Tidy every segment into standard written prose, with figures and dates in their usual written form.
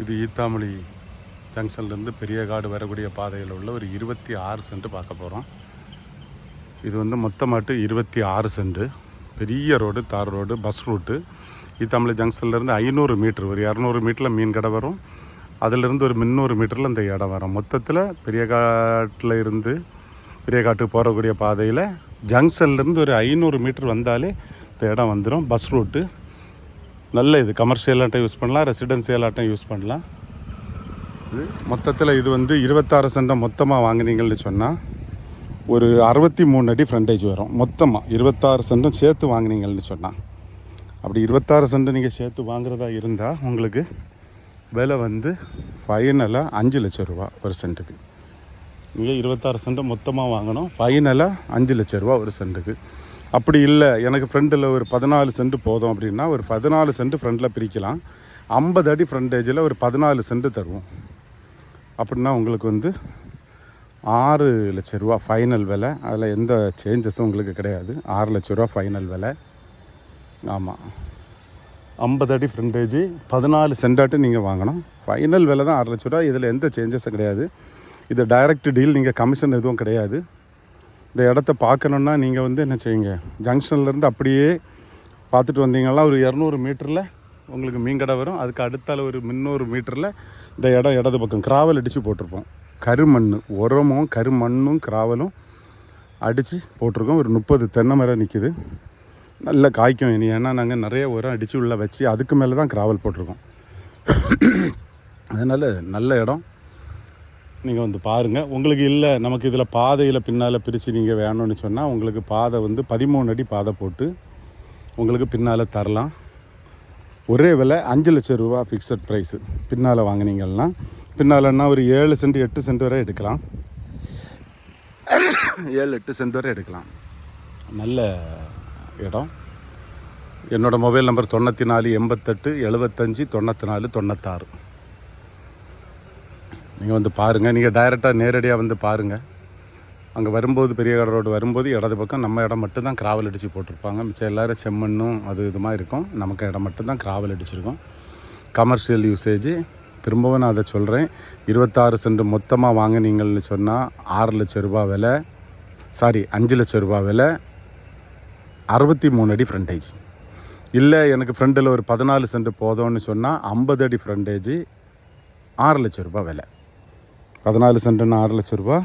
இது ஈத்தாமொழி ஜங்ஷன்லேருந்து பெரியகாடு வரக்கூடிய பாதையில் உள்ள ஒரு 26 சென்ட் பார்க்க போகிறோம். இது வந்து மொத்தமாட்டு 26 சென்ட். பெரிய ரோடு, தார் ரோடு, பஸ் ரூட்டு. ஈத்தாமொழி ஜங்ஷன்லேருந்து 500 மீட்ரு, ஒரு 200 மீட்டரில் மீன் கடை வரும். அதிலிருந்து ஒரு 300 மீட்டரில் இந்த இடம் வரும். மொத்தத்தில் பெரியகாட்டில் இருந்து பெரியகாட்டுக்கு போகக்கூடிய பாதையில் ஜங்ஷன்லேருந்து ஒரு 500 மீட்டர் வந்தாலே இந்த இடம் வந்துடும். பஸ் ரூட்டு நல்ல இது கமர்ஷியலாட்டம் யூஸ் பண்ணலாம், ரெசிடென்சியலாட்டம் யூஸ் பண்ணலாம். இது மொத்தத்தில் இது வந்து 26 சென்ட்டை மொத்தமாக வாங்கினீங்கன்னு சொன்னால் ஒரு 63 அடி ஃப்ரண்டேஜ் வரும். மொத்தமாக 26 சென்ட்டும் சேர்த்து வாங்கினீங்கன்னு சொன்னால். அப்படி 26 சென்ட்டு நீங்கள் சேர்த்து வாங்குறதா இருந்தால் உங்களுக்கு விலை வந்து ஃபைனலாக 5 லட்சம் ரூபா ஒரு சென்ட்டுக்கு. நீங்கள் 26 சென்ட்டை மொத்தமாக வாங்கணும், ஃபைனலாக 5 லட்ச ரூபா ஒரு சென்ட்டுக்கு. அப்படி இல்லை, எனக்கு ஃப்ரண்டில் ஒரு 14 சென்ட் போதும் அப்படின்னா ஒரு 14 சென்ட் ஃப்ரண்டில் பிரிக்கலாம். 50 அடி ஃப்ரண்டேஜில் ஒரு 14 சென்ட் தருவோம். அப்படின்னா உங்களுக்கு வந்து 6 லட்ச ரூபா ஃபைனல் விலை. அதில் எந்த சேஞ்சஸும் உங்களுக்கு கிடையாது. 6 லட்ச ரூபா ஃபைனல் விலை. ஆமாம், 50 அடி ஃப்ரண்டேஜ் 14 சென்டாட்டு நீங்கள் வாங்கணும். ஃபைனல் விலை தான் 6 லட்ச ரூபா. இதில் எந்த சேஞ்சஸும் கிடையாது. இது டைரக்ட் டீல், நீங்கள் கமிஷன் எதுவும் கிடையாது. இந்த இடத்த பார்க்கணுன்னா நீங்கள் வந்து என்ன செய்யுங்க, ஜங்ஷன்லேருந்து அப்படியே பார்த்துட்டு வந்தீங்கன்னா ஒரு 200 மீட்டரில் உங்களுக்கு மீன் கடை வரும். அதுக்கு அடுத்தால ஒரு 300 மீட்டரில் இந்த இடம் இடது பக்கம் கிராவல் அடித்து போட்டிருப்போம். கருமண், உரமும் கருமண்ணும் கிராவலும் அடித்து போட்டிருக்கோம். ஒரு 30 தென்னை மரம் நிற்கிது. நல்ல காய்க்கும் இனி. ஏன்னா நாங்கள் நிறைய உரம் அடித்து உள்ளே வச்சு அதுக்கு மேலே தான் கிராவல் போட்டிருக்கோம். அதனால் நல்ல இடம். நீங்கள் வந்து பாருங்கள். உங்களுக்கு இல்லை நமக்கு இதில் பாதையில் பின்னால் பிரித்து நீங்கள் வேணும்னு சொன்னால் உங்களுக்கு பாதை வந்து 13 அடி பாதை போட்டு உங்களுக்கு பின்னால் தரலாம். ஒரே விலை 5 லட்சம் ரூபா ஃபிக்ஸட் ப்ரைஸு. பின்னால் வாங்கினீங்கன்னா பின்னாலன்னா ஒரு 7 சென்ட் 8 சென்ட் வரை எடுக்கலாம். 7-8 சென்ட் வரை எடுக்கலாம். நல்ல இடம். என்னோடய மொபைல் நம்பர் 94 88 75 94 96. நீங்கள் வந்து பாருங்கள். நீங்கள் டைரெக்டாக நேரடியாக வந்து பாருங்கள். அங்கே வரும்போது பெரியகாடு ரோடு வரும்போது இடது பக்கம் நம்ம இடம் மட்டும்தான் கிராவல் அடித்து போட்டிருப்பாங்க. மிச்சம் எல்லோரும் செம்மண்ணும் அது இதுமாக இருக்கும். நமக்கு இடம் மட்டும்தான் கிராவல் அடிச்சிருக்கோம். Commercial usage. திரும்பவும் நான் அதை சொல்கிறேன். 26 சென்ட் மொத்தமாக வாங்கினீங்கன்னு சொன்னால் 6 லட்ச ரூபா விலை, 5 லட்ச ரூபா விலை, 63 அடி ஃப்ரண்டேஜ். இல்லை எனக்கு ஃப்ரண்டில் ஒரு 14 சென்ட் போதும்னு சொன்னால் 50 அடி ஃப்ரண்டேஜ், 6 லட்ச ரூபா விலை. 14 சென்ட்டுன்னா 6 லட்ச ரூபா,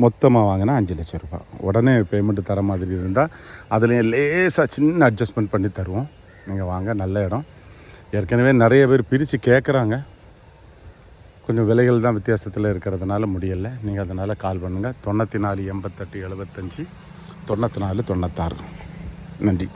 மொத்தமாக வாங்கினா 5 லட்ச ரூபா. உடனே பேமெண்ட்டு தர மாதிரி இருந்தால் அதுலேயும் லேசாக சின்ன அட்ஜஸ்ட்மெண்ட் பண்ணி தருவோம். நீங்கள் வாங்க, நல்ல இடம். ஏற்கனவே நிறைய பேர் பிரித்து கேட்குறாங்க. கொஞ்சம் விலைகள் தான் வித்தியாசத்தில் இருக்கிறதுனால முடியலை. நீங்கள் அதனால் கால் பண்ணுங்கள். 94 88 75 94 96. நன்றி.